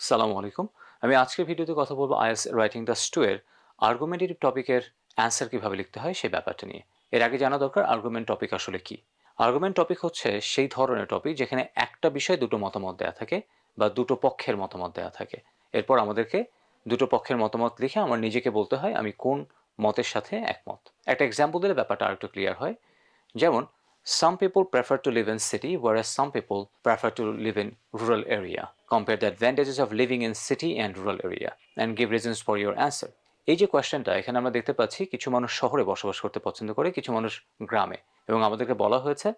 সালামু আলাইকুম। আমি আজকের ভিডিওতে কথা বলবো IELTS রাইটিং টাস্ক 2 এর আর্গুমেন্টেটিভ টপিকের অ্যান্সার কিভাবে লিখতে হয় সেই ব্যাপারটা নিয়ে। এর আগে জানা দরকার আর্গুমেন্ট টপিক আসলে কি। আর্গুমেন্ট টপিক হচ্ছে সেই ধরনের টপিক যেখানে একটা বিষয়ে দুটো মতামত দেয়া থাকে বা দুটো পক্ষের মতামত দেয়া থাকে। এরপর আমাদেরকে দুটো পক্ষের মতামত লিখে আমার নিজেকে বলতে হয় আমি কোন মতের সাথে একমত। একটা এক্সাম্পল দিলে ব্যাপারটা আরেকটু ক্লিয়ার হয়। যেমন some people prefer to live in city whereas some people prefer to live in rural area. Compare the advantages of living in city and rural area and give reasons for your answer. এই যে কোয়েশ্চেনটা এখানে আমরা দেখতে পাচ্ছি কিছু মানুষ শহরে বসবাস করতে পছন্দ করে, কিছু মানুষ গ্রামে, এবং আমাদেরকে বলা হয়েছে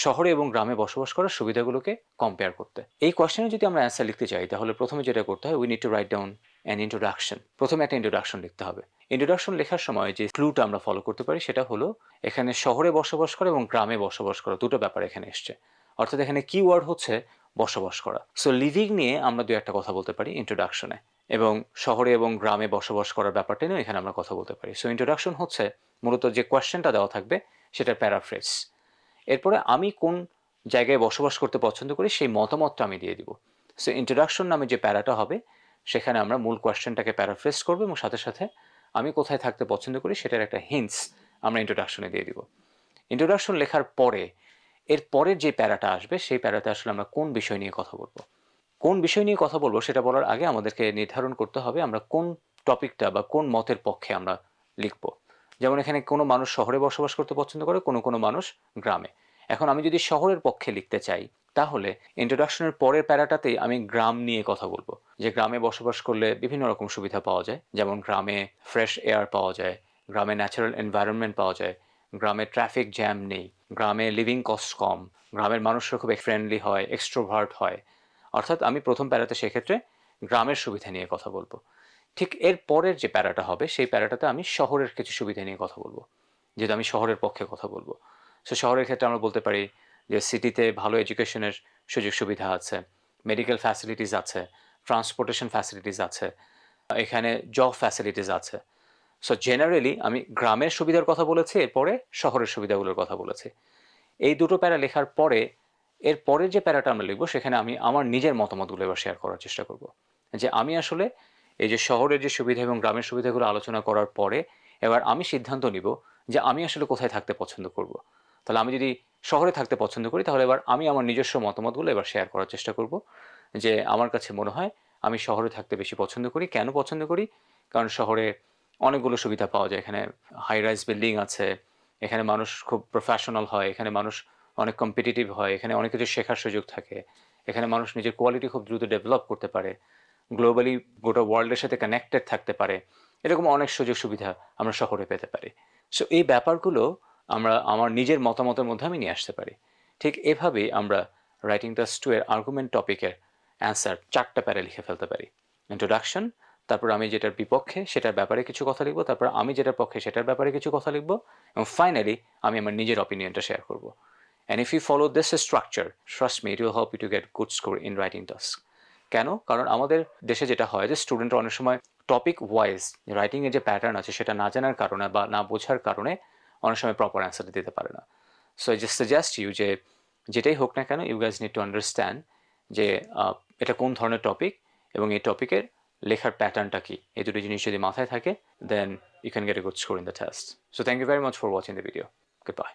শহরে এবং গ্রামে বসবাস করার সুবিধাগুলোকে কম্পেয়ার করতে। এই কোয়েশ্চেনে যদি আমরা অ্যান্সার লিখতে চাই তাহলে প্রথমে যেটা করতে হয় we need to write down an introduction. প্রথমে একটা ইন্ট্রোডাকশন লিখতে হবে। ইন্ট্রোডাকশন লেখার সময় যে ক্লুটা আমরা ফলো করতে পারি সেটা হলো এখানে শহরে বসবাস করা এবং গ্রামে বসবাস করা দুটো ব্যাপার এখানে এসছে। অর্থাৎ এখানে কিওয়ার্ড হচ্ছে বসবাস করা। সো লিভিং নিয়ে আমরা দু একটা কথা বলতে পারি ইন্ট্রোডাকশনে, এবং শহরে এবং গ্রামে বসবাস করার ব্যাপারটা নিয়ে এখানে আমরা কথা বলতে পারি। সো ইন্ট্রোডাকশন হচ্ছে মূলত যে কোয়েশ্চেনটা দেওয়া থাকবে সেটার প্যারাফ্রেজ। এরপরে আমি কোন জায়গায় বসবাস করতে পছন্দ করি সেই মতামতটা আমি দিয়ে দিব। সো ইন্ট্রোডাকশন নামে যে প্যারাটা হবে সেখানে আমরা মূল কোয়েশ্চেনটাকে প্যারাফ্রেজ করবো এবং সাথে সাথে আমি কোথায় থাকতে পছন্দ করি সেটার একটা হিন্টস আমরা ইন্ট্রোডাকশনে দিয়ে দিব। ইন্ট্রোডাকশন লেখার পরে এর পরের যে প্যারাটা আসবে সেই প্যারাতে আসলে আমরা কোন বিষয় নিয়ে কথা বলবো। কোন বিষয় নিয়ে কথা বলবো সেটা বলার আগে আমাদেরকে নির্ধারণ করতে হবে আমরা কোন টপিকটা বা কোন মতের পক্ষে আমরা লিখব। যেমন এখানে কোনো মানুষ শহরে বসবাস করতে পছন্দ করে, কোনো মানুষ গ্রামে। এখন আমি যদি শহরের পক্ষে লিখতে চাই তাহলে ইন্ট্রোডাকশনের পরের প্যারাটাতেই আমি গ্রাম নিয়ে কথা বলবো, যে গ্রামে বসবাস করলে বিভিন্ন রকম সুবিধা পাওয়া যায়, যেমন গ্রামে ফ্রেশ এয়ার পাওয়া যায়, গ্রামে ন্যাচারাল এনভায়রনমেন্ট পাওয়া যায়, গ্রামে ট্রাফিক জ্যাম নেই, গ্রামে লিভিং কস্ট কম, গ্রামের মানুষরা খুব ফ্রেন্ডলি হয়, এক্সট্রোভার্ট হয়। অর্থাৎ আমি প্রথম প্যারাতে সেক্ষেত্রে গ্রামের সুবিধা নিয়ে কথা বলবো। ঠিক এর পরের যে প্যারাটা হবে সেই প্যারাটাতে আমি শহরের কিছু সুবিধা নিয়ে কথা বলবো, যেহেতু আমি শহরের পক্ষে কথা বলবো। সো শহরের ক্ষেত্রে আমরা বলতে পারি যে সিটিতে ভালো এডুকেশনের সুযোগ সুবিধা আছে, মেডিকেল ফ্যাসিলিটিস আছে, ট্রান্সপোর্টেশন ফ্যাসিলিটিস আছে, এখানে জব ফ্যাসিলিটিস আছে। সো জেনারেলি আমি গ্রামের সুবিধার কথা বলেছি, এরপরে শহরের সুবিধাগুলোর কথা বলেছি। এই দুটো প্যারা লেখার পরে এর পরের যে প্যারাটা আমরা লিখবো সেখানে আমি আমার নিজের মতামতগুলো এবার শেয়ার করার চেষ্টা করব, যে আমি আসলে এই যে শহরের যে সুবিধা এবং গ্রামের সুবিধাগুলো আলোচনা করার পরে এবার আমি সিদ্ধান্ত নিব যে আমি আসলে কোথায় থাকতে পছন্দ করব। তাহলে আমি যদি শহরে থাকতে পছন্দ করি তাহলে এবার আমি আমার নিজস্ব মতামতগুলো এবার শেয়ার করার চেষ্টা করব, যে আমার কাছে মনে হয় আমি শহরে থাকতে বেশি পছন্দ করি। কেন পছন্দ করি? কারণ শহরে অনেকগুলো সুবিধা পাওয়া যায়। এখানে হাই রাইজ বিল্ডিং আছে, এখানে মানুষ খুব প্রফেশনাল হয়, এখানে মানুষ অনেক কম্পিটিটিভ হয়, এখানে অনেক কিছু শেখার সুযোগ থাকে, এখানে মানুষ নিজের কোয়ালিটি খুব দ্রুত ডেভেলপ করতে পারে, গ্লোবালি গোটা ওয়ার্ল্ডের সাথে কানেক্টেড থাকতে পারে। এরকম অনেক সুযোগ সুবিধা আমরা শহরে পেতে পারি। সো এই ব্যাপারগুলো আমরা আমার নিজের মতামতের মধ্যে আমি নিয়ে আসতে পারি। ঠিক এভাবেই আমরা রাইটিং টাস্ক 2 এর আর্গুমেন্ট টপিকের অ্যান্সার 4টা প্যারা লিখে ফেলতে পারি। ইন্ট্রোডাকশন, তারপর আমি যেটার বিপক্ষে সেটার ব্যাপারে কিছু কথা লিখবো, তারপর আমি যেটার পক্ষে সেটার ব্যাপারে কিছু কথা লিখবো, এবং ফাইনালি আমি আমার নিজের অপিনিয়নটা শেয়ার করব। And if you follow this structure, trust me, it will help you to get good score in writing task. কেন? কারণ আমাদের দেশে যেটা হয় যে স্টুডেন্টরা অনেক সময় টপিক ওয়াইজ রাইটিংয়ের যে প্যাটার্ন আছে সেটা না জানার কারণে বা না বোঝার কারণে অনেক সময় প্রপার অ্যান্সার দিতে পারে না। So I just suggest you যে যেটাই হোক না কেন you guys need to understand যে এটা কোন ধরনের টপিক এবং এই টপিকের লেখার প্যাটার্নটা কি। এই দুটো জিনিস যদি মাথায় থাকে then you can get a good score in the test. So thank you very much for watching the video. Good bye.